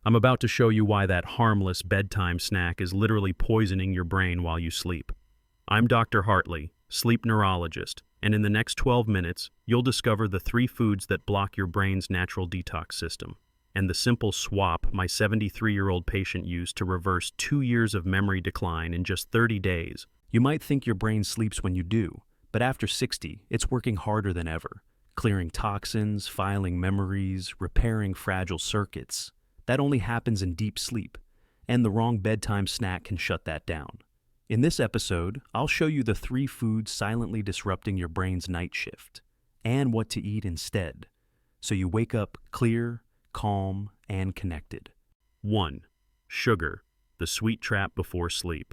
I'm about to show you why that harmless bedtime snack is literally poisoning your brain while you sleep. I'm Dr. Hartley, sleep neurologist, and in the next 12 minutes, you'll discover the 3 foods that block your brain's natural detox system, and the simple swap my 73-year-old patient used to reverse 2 years of memory decline in just 30 days. You might think your brain sleeps when you do, but after 60, it's working harder than ever, clearing toxins, filing memories, repairing fragile circuits. That only happens in deep sleep, and the wrong bedtime snack can shut that down. In this episode, I'll show you the 3 foods silently disrupting your brain's night shift, and what to eat instead, so you wake up clear, calm, and connected. 1. Sugar, the sweet trap before sleep.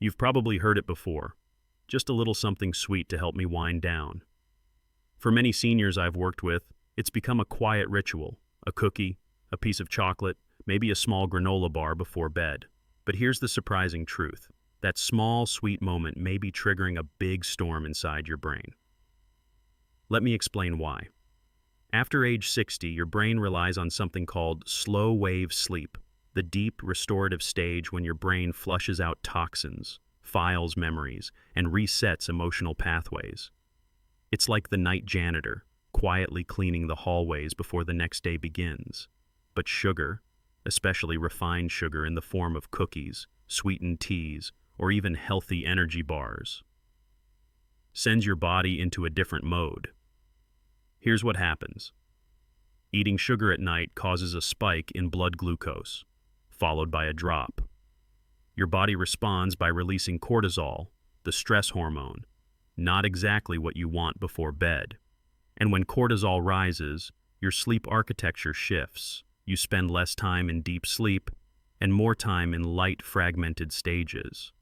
You've probably heard it before. Just a little something sweet to help me wind down. For many seniors I've worked with, it's become a quiet ritual, a cookie, a piece of chocolate, maybe a small granola bar before bed. But here's the surprising truth. That small, sweet moment may be triggering a big storm inside your brain. Let me explain why. After age 60, your brain relies on something called slow-wave sleep, the deep, restorative stage when your brain flushes out toxins, files memories, and resets emotional pathways. It's like the night janitor, quietly cleaning the hallways before the next day begins. But sugar, especially refined sugar in the form of cookies, sweetened teas, or even healthy energy bars, sends your body into a different mode. Here's what happens. Eating sugar at night causes a spike in blood glucose, followed by a drop. Your body responds by releasing cortisol, the stress hormone, not exactly what you want before bed. And when cortisol rises, your sleep architecture shifts. You spend less time in deep sleep and more time in light, fragmented stages.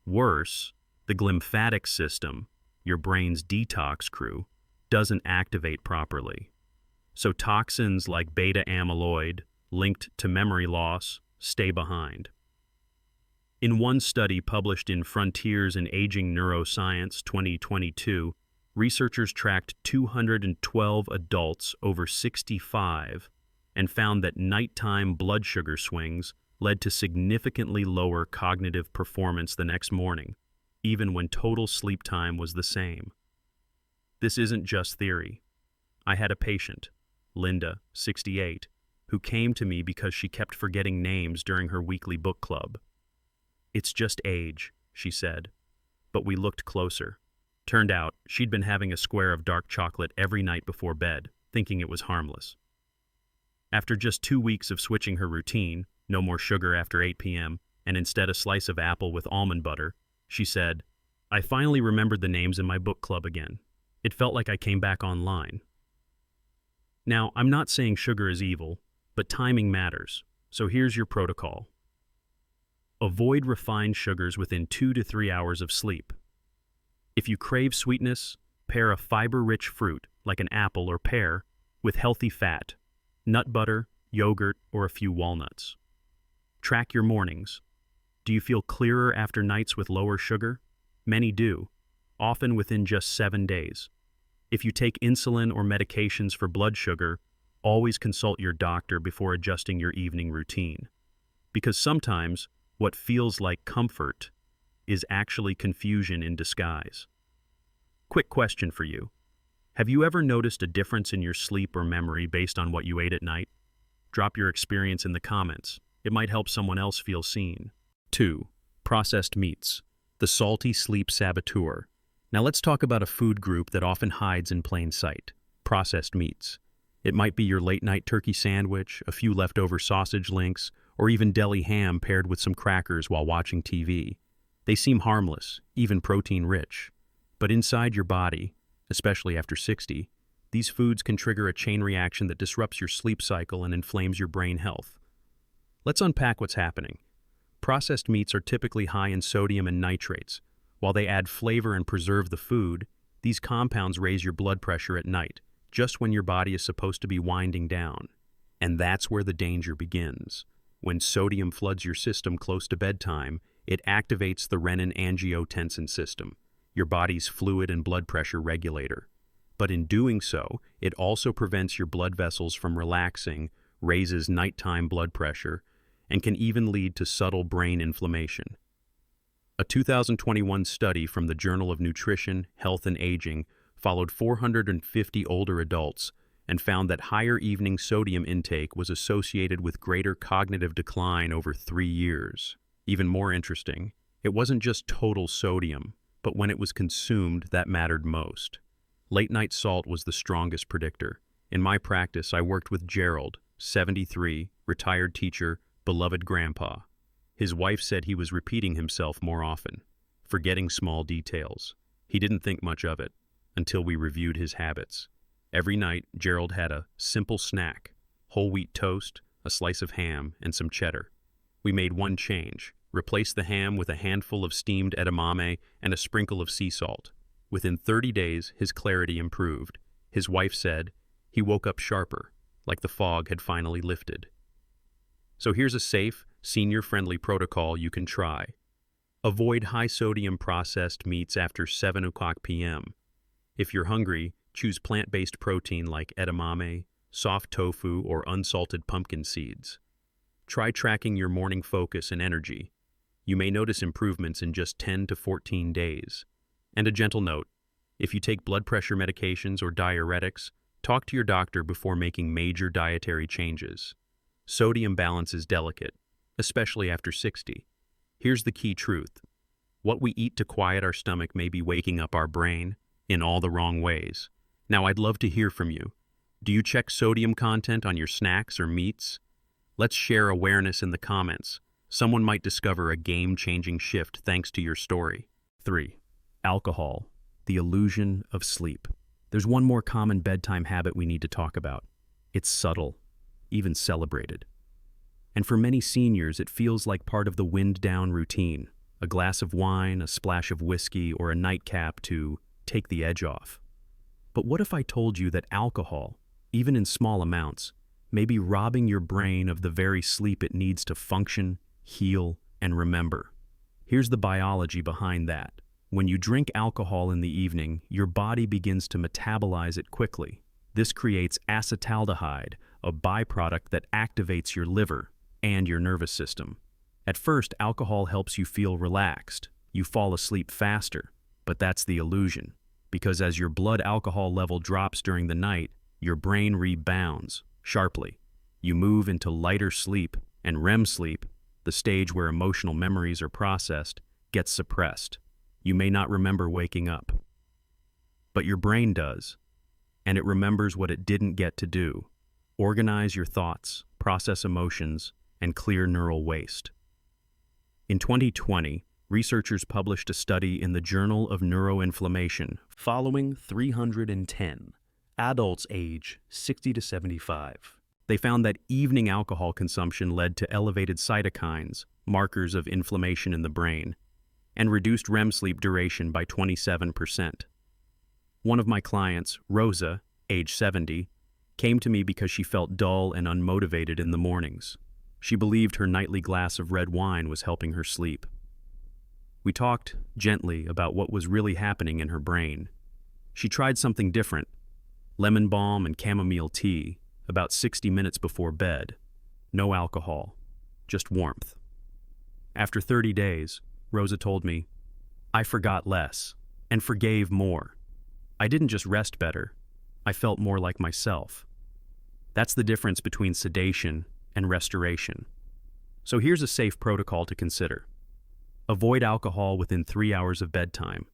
Worse, the glymphatic system, your brain's detox crew, doesn't activate properly. So toxins like beta amyloid, linked to memory loss, stay behind. In one study published in Frontiers in Aging Neuroscience 2022, researchers tracked 212 adults over 65 and found that nighttime blood sugar swings led to significantly lower cognitive performance the next morning, even when total sleep time was the same. This isn't just theory. I had a patient, Linda, 68, who came to me because she kept forgetting names during her weekly book club. "It's just age," she said. But we looked closer. Turned out she'd been having a square of dark chocolate every night before bed, thinking it was harmless. After just 2 weeks of switching her routine, no more sugar after 8 p.m., and instead a slice of apple with almond butter, she said, "I finally remembered the names in my book club again. It felt like I came back online." Now, I'm not saying sugar is evil, but timing matters, so here's your protocol. Avoid refined sugars within 2 to 3 hours of sleep. If you crave sweetness, pair a fiber-rich fruit, like an apple or pear, with healthy fat, nut butter, yogurt, or a few walnuts. Track your mornings. Do you feel clearer after nights with lower sugar? Many do, often within just 7 days. If you take insulin or medications for blood sugar, always consult your doctor before adjusting your evening routine. Because sometimes, what feels like comfort is actually confusion in disguise. Quick question for you. Have you ever noticed a difference in your sleep or memory based on what you ate at night? Drop your experience in the comments. It might help someone else feel seen. 2. Processed meats, the salty sleep saboteur. Now let's talk about a food group that often hides in plain sight. Processed meats. It might be your late-night turkey sandwich, a few leftover sausage links, or even deli ham paired with some crackers while watching TV. They seem harmless, even protein-rich. But inside your body, especially after 60, these foods can trigger a chain reaction that disrupts your sleep cycle and inflames your brain health. Let's unpack what's happening. Processed meats are typically high in sodium and nitrates. While they add flavor and preserve the food, these compounds raise your blood pressure at night, just when your body is supposed to be winding down. And that's where the danger begins. When sodium floods your system close to bedtime, it activates the renin-angiotensin system, your body's fluid and blood pressure regulator. But in doing so, it also prevents your blood vessels from relaxing, raises nighttime blood pressure, and can even lead to subtle brain inflammation. A 2021 study from the Journal of Nutrition, Health and Aging followed 450 older adults and found that higher evening sodium intake was associated with greater cognitive decline over 3 years. Even more interesting, it wasn't just total sodium, but when it was consumed that mattered most. Late-night salt was the strongest predictor. In my practice, I worked with Gerald, 73, retired teacher, beloved grandpa. His wife said he was repeating himself more often, forgetting small details. He didn't think much of it until we reviewed his habits. Every night, Gerald had a simple snack, whole wheat toast, a slice of ham, and some cheddar. We made one change, replaced the ham with a handful of steamed edamame and a sprinkle of sea salt. Within 30 days, his clarity improved. His wife said he woke up sharper, like the fog had finally lifted. So here's a safe, senior-friendly protocol you can try. Avoid high-sodium processed meats after 7 o'clock p.m. If you're hungry, choose plant-based protein like edamame, soft tofu, or unsalted pumpkin seeds. Try tracking your morning focus and energy. You may notice improvements in just 10 to 14 days. And a gentle note, if you take blood pressure medications or diuretics, talk to your doctor before making major dietary changes. Sodium balance is delicate, especially after 60. Here's the key truth. What we eat to quiet our stomach may be waking up our brain in all the wrong ways. Now, I'd love to hear from you. Do you check sodium content on your snacks or meats? Let's share awareness in the comments. Someone might discover a game-changing shift thanks to your story. 3. Alcohol, the illusion of sleep. There's one more common bedtime habit we need to talk about. It's subtle, even celebrated. And for many seniors, it feels like part of the wind-down routine. A glass of wine, a splash of whiskey, or a nightcap to take the edge off. But what if I told you that alcohol, even in small amounts, may be robbing your brain of the very sleep it needs to function, heal, and remember? Here's the biology behind that. When you drink alcohol in the evening, your body begins to metabolize it quickly. This creates acetaldehyde, a byproduct that activates your liver and your nervous system. At first, alcohol helps you feel relaxed. You fall asleep faster, but that's the illusion. Because as your blood alcohol level drops during the night, your brain rebounds sharply. You move into lighter sleep, and REM sleep, the stage where emotional memories are processed, gets suppressed. You may not remember waking up, but your brain does, and it remembers what it didn't get to do: organize your thoughts, process emotions, and clear neural waste. In 2020, researchers published a study in the Journal of Neuroinflammation following 310 adults age 60 to 75. They found that evening alcohol consumption led to elevated cytokines, markers of inflammation in the brain, and reduced REM sleep duration by 27%. One of my clients, Rosa, age 70, came to me because she felt dull and unmotivated in the mornings. She believed her nightly glass of red wine was helping her sleep. We talked gently about what was really happening in her brain. She tried something different: lemon balm and chamomile tea, about 60 minutes before bed. No alcohol, just warmth. After 30 days, Rosa told me, I forgot less and forgave more. I didn't just rest better, I felt more like myself. That's the difference between sedation and restoration. So here's a safe protocol to consider. Avoid alcohol within 3 hours of bedtime.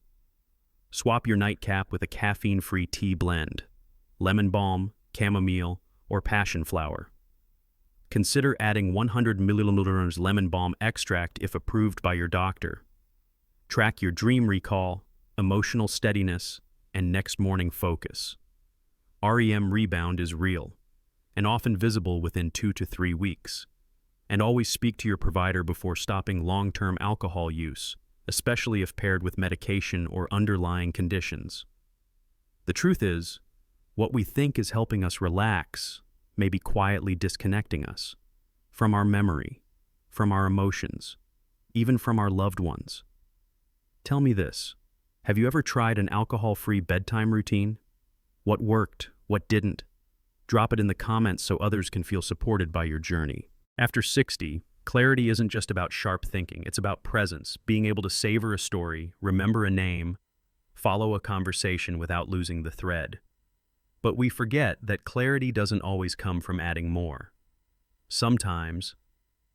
Swap your nightcap with a caffeine-free tea blend: lemon balm, chamomile, or passion flower. Consider adding 100 milliliters lemon balm extract if approved by your doctor. Track your dream recall, emotional steadiness, and next morning focus. REM rebound is real and often visible within 2 to 3 weeks. And always speak to your provider before stopping long-term alcohol use, especially if paired with medication or underlying conditions. The truth is, what we think is helping us relax may be quietly disconnecting us from our memory, from our emotions, even from our loved ones. Tell me this: have you ever tried an alcohol-free bedtime routine? What worked? What didn't? Drop it in the comments so others can feel supported by your journey. After 60, clarity isn't just about sharp thinking, it's about presence, being able to savor a story, remember a name, follow a conversation without losing the thread. But we forget that clarity doesn't always come from adding more. Sometimes,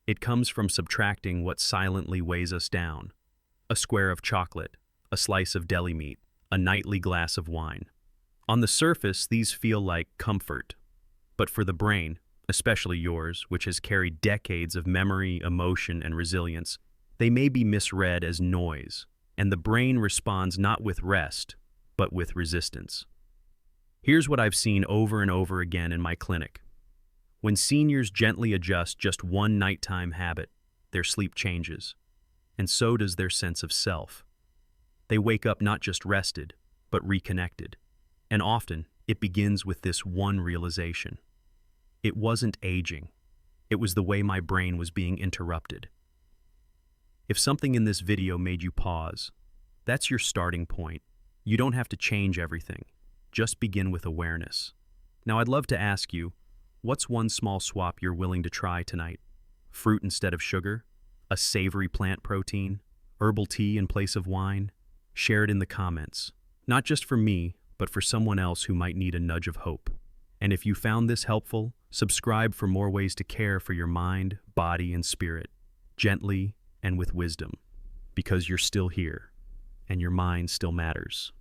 it comes from subtracting what silently weighs us down. A square of chocolate, a slice of deli meat, a nightly glass of wine. On the surface, these feel like comfort. But for the brain, especially yours, which has carried decades of memory, emotion, and resilience, they may be misread as noise, and the brain responds not with rest, but with resistance. Here's what I've seen over and over again in my clinic. When seniors gently adjust just one nighttime habit, their sleep changes, and so does their sense of self. They wake up not just rested, but reconnected. And often, it begins with this one realization. It wasn't aging. It was the way my brain was being interrupted. If something in this video made you pause, that's your starting point. You don't have to change everything. Just begin with awareness. Now, I'd love to ask you, what's one small swap you're willing to try tonight? Fruit instead of sugar? A savory plant protein? Herbal tea in place of wine? Share it in the comments. Not just for me, but for someone else who might need a nudge of hope. And if you found this helpful, subscribe for more ways to care for your mind, body, and spirit, gently and with wisdom, because you're still here, and your mind still matters.